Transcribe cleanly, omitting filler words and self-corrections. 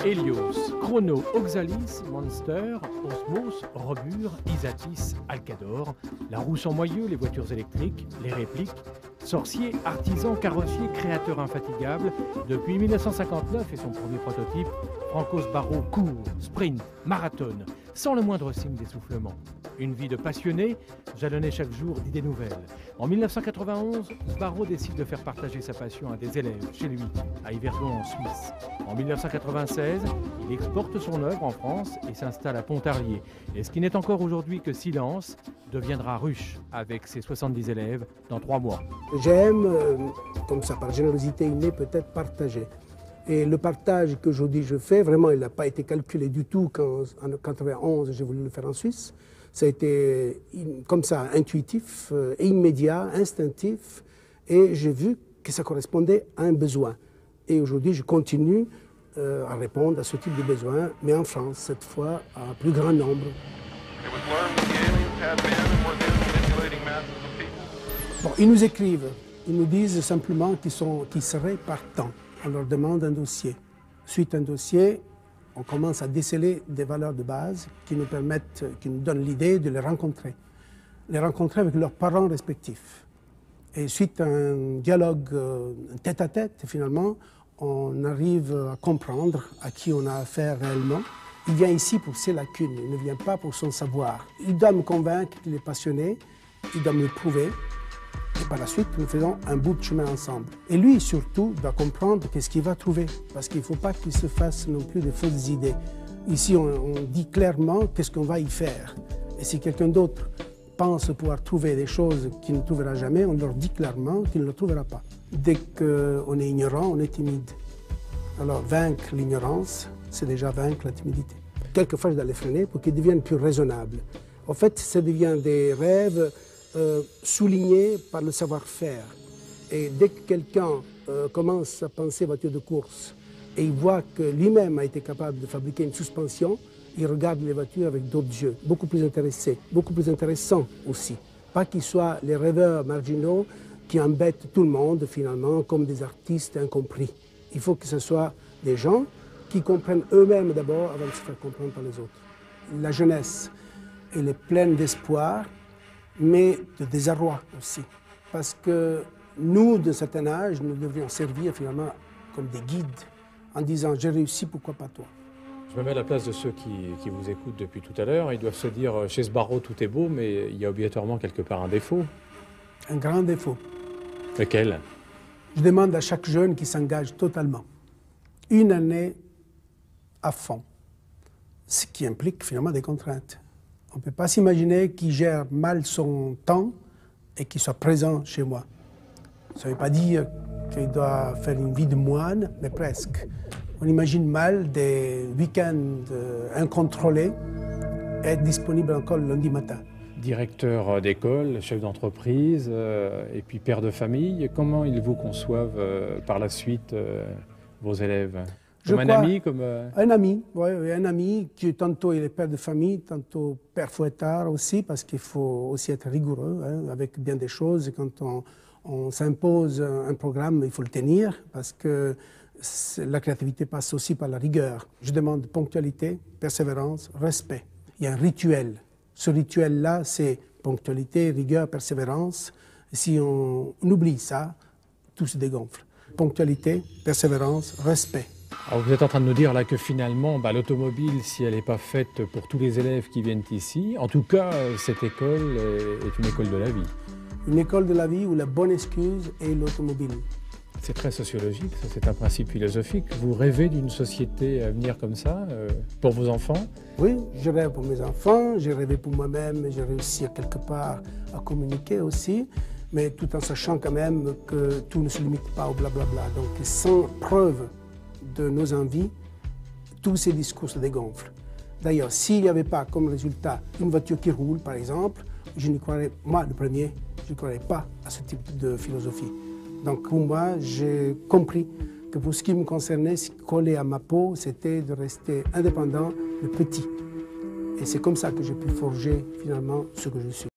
Hélios, Chrono, Oxalis, Monster, Osmos, Robur, Isatis, Alcador, la roue sans moyeu, les voitures électriques, les répliques, sorcier, artisan, carrossier, créateur infatigable, depuis 1959 et son premier prototype, Franco Sbarro court, sprint, marathonne, sans le moindre signe d'essoufflement. Une vie de passionné, jalonnée chaque jour d'idées nouvelles. En 1991, Sbarro décide de faire partager sa passion à des élèves chez lui, à Yverdon en Suisse. En 1996, il exporte son œuvre en France et s'installe à Pontarlier. Et ce qui n'est encore aujourd'hui que Silence deviendra Ruche avec ses 70 élèves dans 3 mois. J'aime, comme ça, par générosité innée, peut-être partager. Et le partage qu'aujourd'hui je fais, vraiment, il n'a pas été calculé du tout quand, en 1991, j'ai voulu le faire en Suisse. Ça a été comme ça, intuitif, immédiat, instinctif, et j'ai vu que ça correspondait à un besoin. Et aujourd'hui, je continue à répondre à ce type de besoin, mais en France, cette fois, à un plus grand nombre. Bon, ils nous écrivent, ils nous disent simplement qu'ils seraient partants. On leur demande un dossier. Suite à un dossier, on commence à déceler des valeurs de base qui nous permettent, qui nous donnent l'idée de les rencontrer avec leurs parents respectifs. Et suite à un dialogue tête-à-tête, finalement, on arrive à comprendre à qui on a affaire réellement. Il vient ici pour ses lacunes, il ne vient pas pour son savoir. Il doit me convaincre qu'il est passionné, il doit me le prouver. Et par la suite, nous faisons un bout de chemin ensemble. Et lui, surtout, doit comprendre qu'est-ce qu'il va trouver. Parce qu'il ne faut pas qu'il se fasse non plus de fausses idées. Ici, on dit clairement qu'est-ce qu'on va y faire. Et si quelqu'un d'autre pense pouvoir trouver des choses qu'il ne trouvera jamais, on leur dit clairement qu'il ne le trouvera pas. Dès qu'on est ignorant, on est timide. Alors, vaincre l'ignorance, c'est déjà vaincre la timidité. Quelquefois, je dois les freiner pour qu'ils deviennent plus raisonnables. En fait, ça devient des rêves soulignés par le savoir-faire. Et dès que quelqu'un commence à penser voiture de course et il voit que lui-même a été capable de fabriquer une suspension, il regarde les voitures avec d'autres yeux, beaucoup plus intéressés, beaucoup plus intéressants aussi. Pas qu'ils soient les rêveurs marginaux qui embêtent tout le monde finalement comme des artistes incompris. Il faut que ce soit des gens qui comprennent eux-mêmes d'abord avant de se faire comprendre par les autres. La jeunesse, elle est pleine d'espoir, mais de désarroi aussi. Parce que nous, d'un certain âge, nous devrions servir finalement comme des guides en disant « j'ai réussi, pourquoi pas toi ?» Je me mets à la place de ceux qui vous écoutent depuis tout à l'heure. Ils doivent se dire « chez Sbarro, tout est beau, mais il y a obligatoirement quelque part un défaut. » Un grand défaut. Lequel? Je demande à chaque jeune qui s'engage totalement, une année à fond, ce qui implique finalement des contraintes. On ne peut pas s'imaginer qu'il gère mal son temps et qu'il soit présent chez moi. Ça ne veut pas dire qu'il doit faire une vie de moine, mais presque. On imagine mal des week-ends incontrôlés être disponible encore le lundi matin. Directeur d'école, chef d'entreprise et puis père de famille, comment ils vous conçoivent par la suite vos élèves? Comme un ami, comme... Un ami, oui, un ami qui tantôt il est père de famille, tantôt père fouettard aussi, parce qu'il faut aussi être rigoureux avec bien des choses. Et quand on s'impose un programme, il faut le tenir, parce que la créativité passe aussi par la rigueur. Je demande ponctualité, persévérance, respect. Il y a un rituel. Ce rituel-là, c'est ponctualité, rigueur, persévérance. Si on oublie ça, tout se dégonfle. Ponctualité, persévérance, respect. Alors vous êtes en train de nous dire là que finalement, l'automobile, si elle n'est pas faite pour tous les élèves qui viennent ici, en tout cas, cette école est une école de la vie. Une école de la vie où la bonne excuse est l'automobile. C'est très sociologique, c'est un principe philosophique. Vous rêvez d'une société à venir comme ça, pour vos enfants? Oui, je rêve pour mes enfants, j'ai rêvé pour moi-même, j'ai réussi à quelque part à communiquer aussi, mais tout en sachant quand même que tout ne se limite pas au blablabla. Donc sans preuve de nos envies, tous ces discours se dégonflent. D'ailleurs, s'il n'y avait pas comme résultat une voiture qui roule, par exemple, je n'y croirais, moi le premier, je ne croirais pas à ce type de philosophie. Donc pour moi, j'ai compris que pour ce qui me concernait, ce qui collait à ma peau, c'était de rester indépendant, le petit. Et c'est comme ça que j'ai pu forger finalement ce que je suis.